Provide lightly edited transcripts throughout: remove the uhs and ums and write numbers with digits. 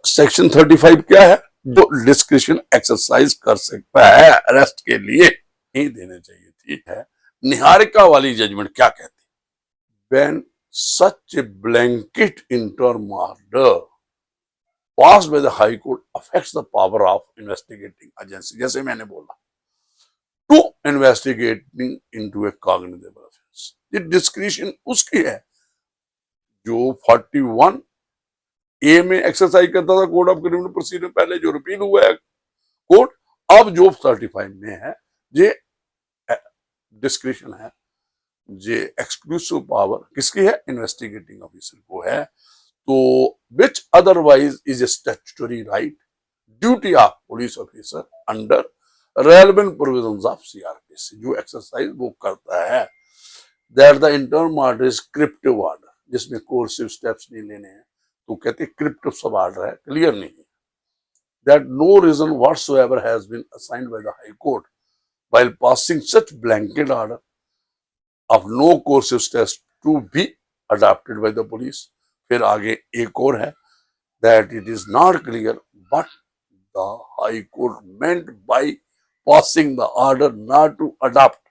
Section 35 क्या है? जो डिस्क्रिशन एक्सरसाइज कर सकता है अरेस्ट के लिए नहीं देने चाहिए थी है। निहारिका वाली जजमेंट क्या कहती? When such A blanket interim order passed by the High Court affects the power of investigating agency, जैसे मैंने बोला, to investigating into a cognizable offense। ये डिस्क्रिशन उसकी है जो 41 ए में एक्सरसाइज करता था कोड ऑफ क्रिमिनल प्रोसीजर पहले, जो रिपील हुआ है कोड, अब जो 35 में है, ये डिस्क्रिशन है, ये एक्सक्लूसिव पावर किसकी है? इन्वेस्टिगेटिंग ऑफिसर को है। तो which otherwise is a statutory right, duty of police officer under relevant provisions of CRPC, जो एक्सरसाइज वो करता है। that the interim order is cryptic order, जिसमें कोर्सिव स्टेप्स नहीं लेने हैं, तो कहते क्रिप्टिव सब ऑर्डर है, क्लियर नहीं है। that no reason whatsoever has been assigned by the High Court while passing such blanket order of no coursive steps to be adopted by the police। फिर आगे एक और है, that it is not clear what the High Court meant by passing the order not to adopt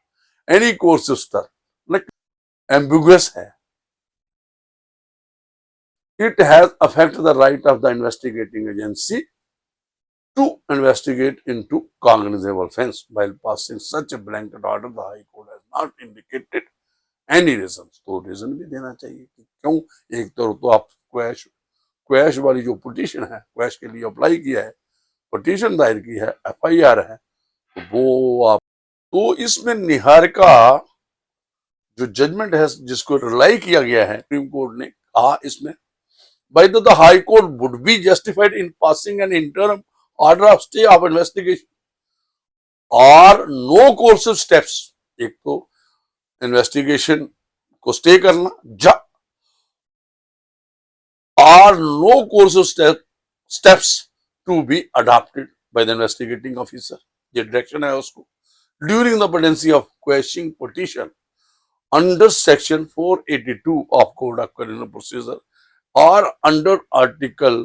any coursive step, like ambiguous है। It has affected the right of the investigating agency to investigate into cognizable offense while passing such a blanket order। The High Court has not indicated any reason, तो reason भी देना चाहिए कि क्यों। एक तो आप क्वैश वाली जो पिटीशन है, क्वैश के लिए अप्लाई किया है, पिटीशन दायर की है, एफआईआर है, तो वो आप, तो इसमें निहारिका जो जजमेंट है जिसको रिलाई किया गया है, सुप्रीम कोर्ट ने कहा इसमें by the High Court would be justified in passing an interim order of stay of investigation or no coursive steps। एक तो इन्वेस्टिगेशन को स्टे करना, और no coercive steps to be adopted by the investigating officer, ये direction है उसको, during the pendency of questioning petition under section 482 of code of criminal procedure और under article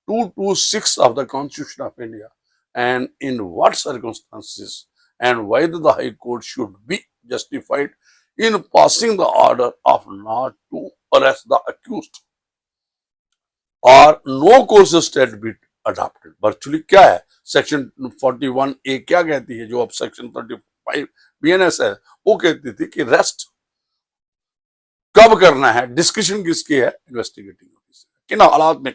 226 of the Constitution of India, and in what circumstances and whether the High Court should be justified in passing the order of not to arrest the accused or no course step be adopted। Virtually क्या है, section 41A क्या कहती है, जो अब section 35 BNS है, वो कहती थी कि रेस्ट कब करना है, डिस्कशन किसकी है? इन्वेस्टिगेटिंग ऑफिसर, किन हालात में